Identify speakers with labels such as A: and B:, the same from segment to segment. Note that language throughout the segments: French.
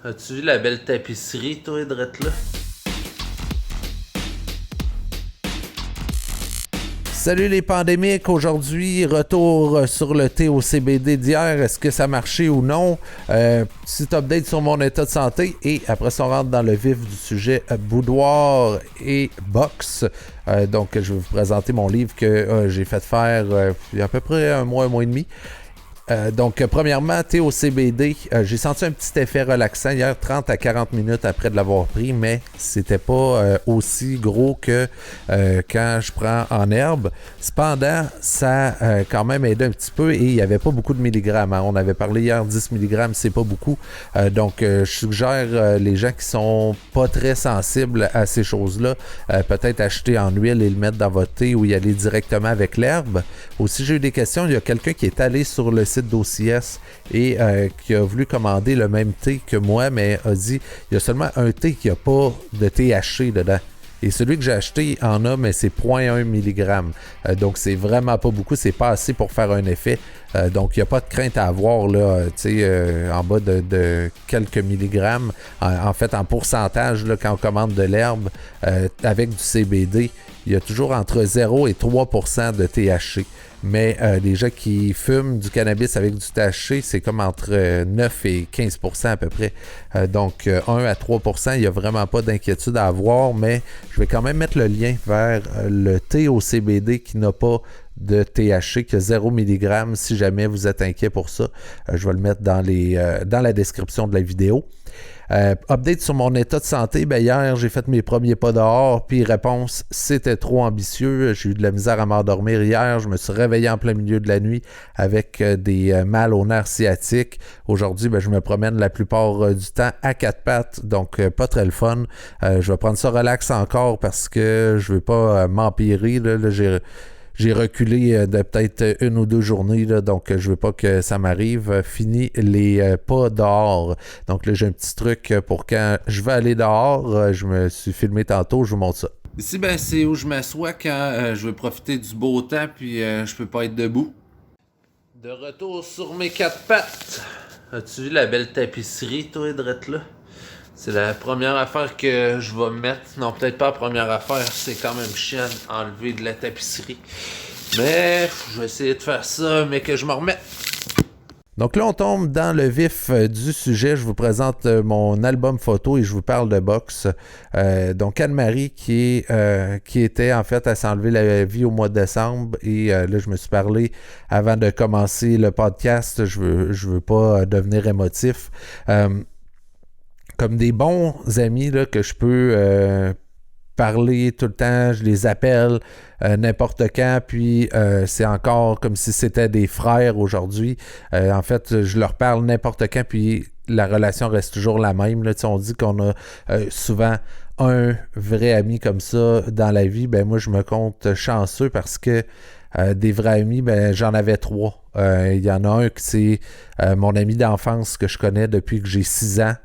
A: As-tu vu la belle tapisserie, toi, drette là?
B: Salut les pandémiques, aujourd'hui retour sur le thé au CBD d'hier, est-ce que ça marchait ou non? Petit update sur mon état de santé et après ça on rentre dans le vif du sujet boudoir et boxe. Donc je vais vous présenter mon livre que j'ai fait faire il y a à peu près un mois et demi. Donc, premièrement, thé au CBD, j'ai senti un petit effet relaxant hier, 30 à 40 minutes après de l'avoir pris, mais c'était pas aussi gros que quand je prends en herbe. Cependant, ça a quand même aidé un petit peu et il n'y avait pas beaucoup de milligrammes. Hein. On avait parlé hier, 10 milligrammes, c'est pas beaucoup. Donc, je suggère les gens qui sont pas très sensibles à ces choses-là, peut-être acheter en huile et le mettre dans votre thé ou y aller directement avec l'herbe. Aussi, j'ai eu des questions. Il y a quelqu'un qui est allé sur le site d'OCS et qui a voulu commander le même thé que moi, mais a dit il y a seulement un thé qui n'a pas de THC dedans. Et celui que j'ai acheté en a, mais c'est 0,1 mg. Donc, c'est vraiment pas beaucoup. C'est pas assez pour faire un effet. Donc, il n'y a pas de crainte à avoir là, en bas de quelques milligrammes. En fait, en pourcentage, là, quand on commande de l'herbe avec du CBD, il y a toujours entre 0 et 3% de THC. Mais les gens qui fument du cannabis avec du THC, c'est comme entre 9 et 15% à peu près. Donc 1 à 3%, il n'y a vraiment pas d'inquiétude à avoir, mais je vais quand même mettre le lien vers le thé au CBD qui n'a pas de THC, qui a 0 mg si jamais vous êtes inquiet pour ça. Je vais le mettre dans la description de la vidéo. Update sur mon état de santé, hier j'ai fait mes premiers pas dehors, puis réponse, c'était trop ambitieux, j'ai eu de la misère à m'endormir hier, je me suis réveillé en plein milieu de la nuit avec des mal au nerf sciatique. Aujourd'hui, je me promène la plupart du temps à quatre pattes, donc pas très le fun. Je vais prendre ça relax encore parce que je veux pas m'empirer, là j'ai reculé de peut-être une ou deux journées, là, donc je ne veux pas que ça m'arrive. Fini les pas dehors. Donc là, j'ai un petit truc pour quand je vais aller dehors. Je me suis filmé tantôt, je vous montre ça.
A: Ici, c'est où je m'assois quand je veux profiter du beau temps puis je peux pas être debout. De retour sur mes quatre pattes. As-tu vu la belle tapisserie, toi, drette là? C'est la première affaire que je vais mettre. Non, peut-être pas la première affaire. C'est quand même chiant d'enlever de la tapisserie. Mais je vais essayer de faire ça, mais que je me remette.
B: Donc là, on tombe dans le vif du sujet. Je vous présente mon album photo et je vous parle de boxe. Donc Anne-Marie qui était en fait à s'enlever la vie au mois de décembre et là, je me suis parlé avant de commencer le podcast. Je veux pas devenir émotif. Comme des bons amis là, que je peux parler tout le temps, je les appelle n'importe quand, puis c'est encore comme si c'était des frères aujourd'hui. En fait, je leur parle n'importe quand, puis la relation reste toujours la même. Là. On dit qu'on a souvent un vrai ami comme ça dans la vie. Moi, je me compte chanceux parce que des vrais amis, j'en avais 3. Il y en a un qui c'est mon ami d'enfance que je connais depuis que j'ai 6 ans.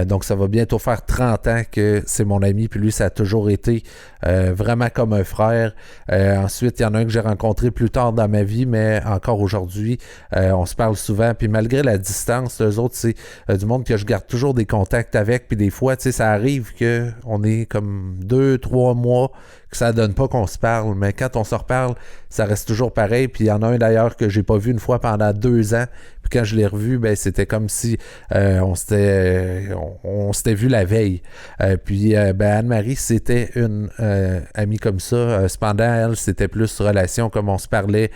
B: Donc, ça va bientôt faire 30 ans que c'est mon ami. Puis lui, ça a toujours été vraiment comme un frère. Ensuite, il y en a un que j'ai rencontré plus tard dans ma vie, mais encore aujourd'hui, on se parle souvent. Puis malgré la distance, eux autres, c'est du monde que je garde toujours des contacts avec. Puis des fois, ça arrive qu'on est comme 2-3 mois que ça donne pas qu'on se parle. Mais quand on se reparle, ça reste toujours pareil. Puis il y en a un d'ailleurs que j'ai pas vu une fois pendant 2 ans. Puis quand je l'ai revu, c'était comme si on s'était vu la veille. Puis Anne-Marie, c'était une amie comme ça. Cependant, elle, c'était plus relation comme on se parlait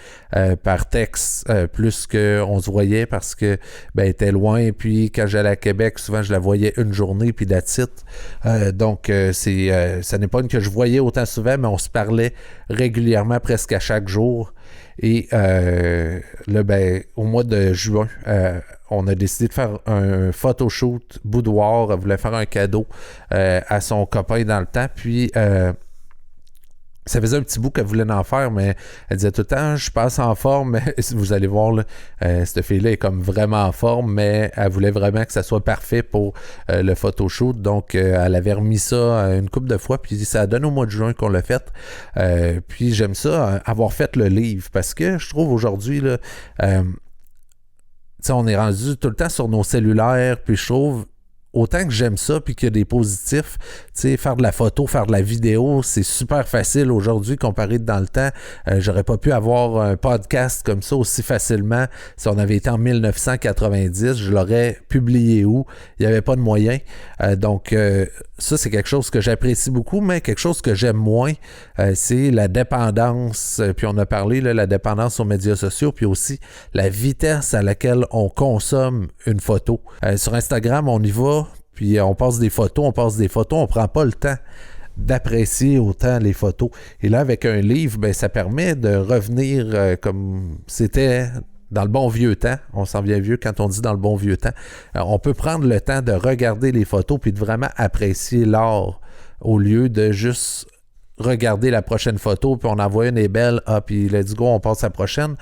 B: par texte, plus qu'on se voyait parce que elle était loin. Puis quand j'allais à Québec, souvent je la voyais une journée, puis that's it. Donc, ça n'est pas une que je voyais autant souvent, mais on se parlait régulièrement, presque à chaque jour. Et là, au mois de juin, on a décidé de faire un photoshoot boudoir. Elle voulait faire un cadeau à son copain dans le temps. Puis, ça faisait un petit bout qu'elle voulait en faire, mais elle disait tout le temps, je passe en forme. Mais vous allez voir, là, cette fille-là est comme vraiment en forme, mais elle voulait vraiment que ça soit parfait pour le photoshoot. Donc, elle avait remis ça une couple de fois, puis ça donne au mois de juin qu'on l'a fait. Puis j'aime ça, avoir fait le livre, parce que je trouve aujourd'hui, là, on est rendu tout le temps sur nos cellulaires, puis je trouve autant que j'aime ça, puis qu'il y a des positifs, tu sais, faire de la photo, faire de la vidéo, c'est super facile aujourd'hui comparé dans le temps. J'aurais pas pu avoir un podcast comme ça aussi facilement si on avait été en 1990. Je l'aurais publié où? Il n'y avait pas de moyens. Donc, ça, c'est quelque chose que j'apprécie beaucoup, mais quelque chose que j'aime moins, c'est la dépendance. Puis on a parlé, là, la dépendance aux médias sociaux, puis aussi la vitesse à laquelle on consomme une photo. Sur Instagram, on y va, puis on passe des photos, on prend pas le temps d'apprécier autant les photos. Et là, avec un livre, ben, ça permet de revenir comme c'était dans le bon vieux temps. On s'en vient vieux quand on dit dans le bon vieux temps. On peut prendre le temps de regarder les photos puis de vraiment apprécier l'art au lieu de juste regarder la prochaine photo, puis on en voit une est belle, puis let's go, on passe à la prochaine.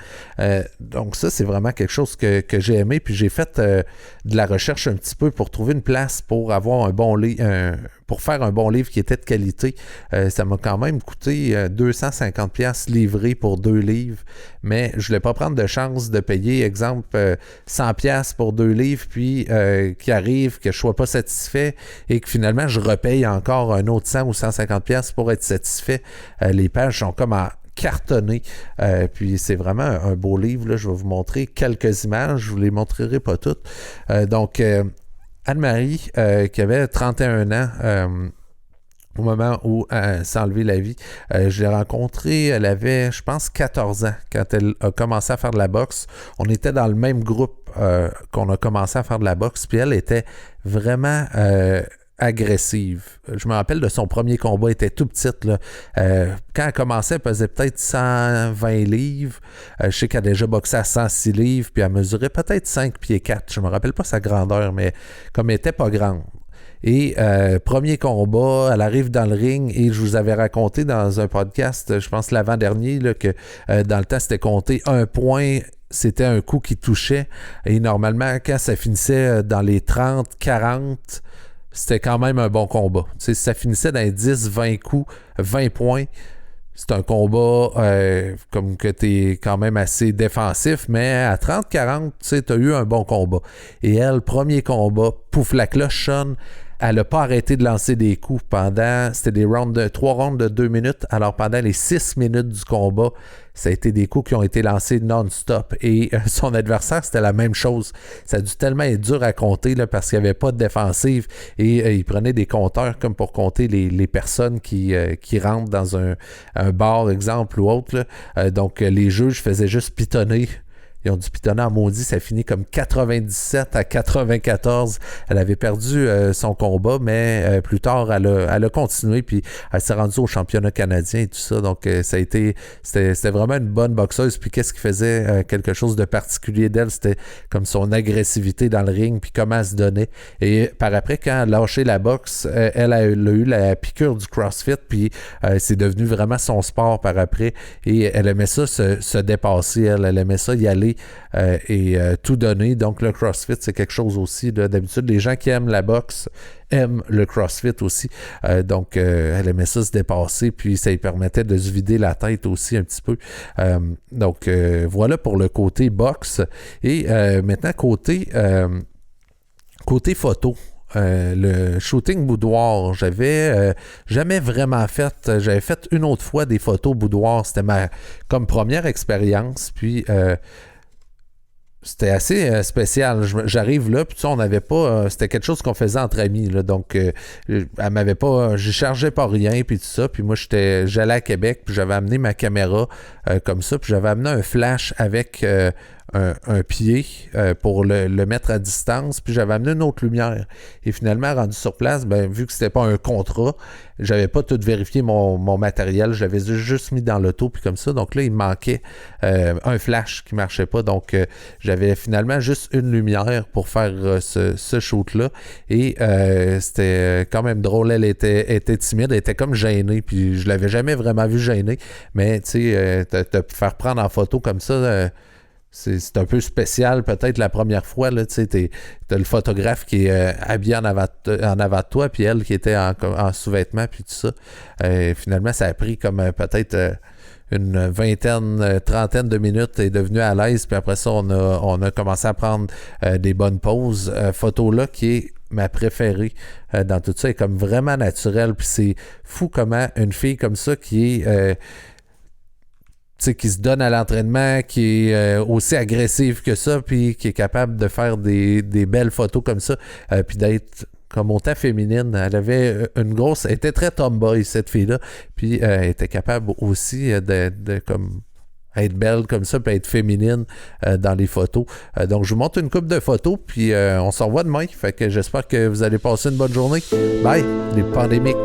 B: Donc ça, c'est vraiment quelque chose que j'ai aimé, puis j'ai fait de la recherche un petit peu pour trouver une place pour avoir un bon livre, pour faire un bon livre qui était de qualité. Ça m'a quand même coûté 250$ livré pour 2 livres, mais je voulais pas prendre de chance de payer, exemple, 100$ pour 2 livres, puis qui arrive, que je sois pas satisfait, et que finalement, je repaye encore un autre 100 ou 150$ pour être satisfait. Les pages sont comme en cartonné. Puis c'est vraiment un beau livre. Là. Je vais vous montrer quelques images. Je ne vous les montrerai pas toutes. Donc, Anne-Marie, qui avait 31 ans au moment où elle s'est enlevée la vie, je l'ai rencontrée, elle avait, je pense, 14 ans quand elle a commencé à faire de la boxe. On était dans le même groupe qu'on a commencé à faire de la boxe. Puis elle était vraiment agressive. Je me rappelle de son premier combat, elle était tout petite. Là. Quand elle commençait, elle pesait peut-être 120 livres. Je sais qu'elle a déjà boxé à 106 livres, puis elle mesurait peut-être 5 pieds 4. Je me rappelle pas sa grandeur, mais comme elle était pas grande. Et premier combat, elle arrive dans le ring et je vous avais raconté dans un podcast, je pense l'avant-dernier, là, que dans le temps, c'était compté 1 point. C'était un coup qui touchait. Et normalement, quand ça finissait dans les 30, 40, c'était quand même un bon combat. Tu sais, si ça finissait dans les 10, 20 coups, 20 points, c'est un combat comme que tu es quand même assez défensif, mais à 30, 40, tu sais, tu as eu un bon combat. Et elle, premier combat, pouf, la cloche sonne. Elle n'a pas arrêté de lancer des coups pendant... C'était des rounds 3 rounds de 2 minutes. Alors, pendant les 6 minutes du combat, ça a été des coups qui ont été lancés non-stop. Et son adversaire, c'était la même chose. Ça a dû tellement être dur à compter là, parce qu'il n'y avait pas de défensive. Et il prenait des compteurs comme pour compter les personnes qui rentrent dans un bar, exemple, ou autre. Donc, les juges faisaient juste pitonner. Ils ont dû pitonner en maudit, ça finit comme 97 à 94. Elle avait perdu son combat, mais plus tard, elle a continué, puis elle s'est rendue au championnat canadien et tout ça. Donc, c'était vraiment une bonne boxeuse. Puis qu'est-ce qui faisait quelque chose de particulier d'elle? C'était comme son agressivité dans le ring, puis comment elle se donnait. Et par après, quand elle a lâché la boxe, elle a eu la piqûre du CrossFit, puis c'est devenu vraiment son sport par après. Et elle aimait ça se dépasser, elle aimait ça y aller et tout donner. Donc le CrossFit, c'est quelque chose aussi. Là, d'habitude, les gens qui aiment la boxe aiment le CrossFit aussi. Donc elle aimait ça se dépasser, puis ça lui permettait de se vider la tête aussi un petit peu. Donc voilà pour le côté boxe. Et maintenant, côté photo. Le shooting boudoir, j'avais jamais vraiment fait. J'avais fait une autre fois des photos boudoir. C'était ma comme première expérience. Puis c'était assez spécial. J'arrive là, puis tu sais, on n'avait pas... c'était quelque chose qu'on faisait entre amis, là. Donc, elle m'avait pas... Je chargeais pas rien, puis tout ça. Puis moi, j'allais à Québec, puis j'avais amené ma caméra comme ça. Puis j'avais amené un flash avec un pied pour le mettre à distance. Puis j'avais amené une autre lumière. Et finalement, rendu sur place, ben, vu que c'était pas un contrat, j'avais pas tout vérifié mon matériel. Je l'avais juste mis dans l'auto, puis comme ça. Donc là, il me manquait un flash qui marchait pas. Donc, j'avais finalement juste une lumière pour faire ce shoot-là. Et c'était quand même drôle. Elle était timide, elle était comme gênée. Puis je l'avais jamais vraiment vue gênée. Mais tu sais, te faire prendre en photo comme ça... C'est un peu spécial, peut-être la première fois, là, tu sais, t'as le photographe qui est habillé en avant de toi, puis elle qui était en sous-vêtements, puis tout ça. Finalement, ça a pris comme peut-être une vingtaine, trentaine de minutes, est devenu à l'aise, puis après ça, on a commencé à prendre des bonnes poses. Photo là qui est ma préférée dans tout ça. Elle est comme vraiment naturelle. Puis c'est fou comment une fille comme ça qui est... qui se donne à l'entraînement, qui est aussi agressive que ça, puis qui est capable de faire des belles photos comme ça, puis d'être comme autant féminine. Elle avait une grosse... Elle était très tomboy, cette fille-là, puis elle était capable aussi de comme... être belle comme ça, puis être féminine dans les photos. Donc, je vous montre une couple de photos, puis on se revoit demain. Fait que j'espère que vous allez passer une bonne journée. Bye, les pandémiques.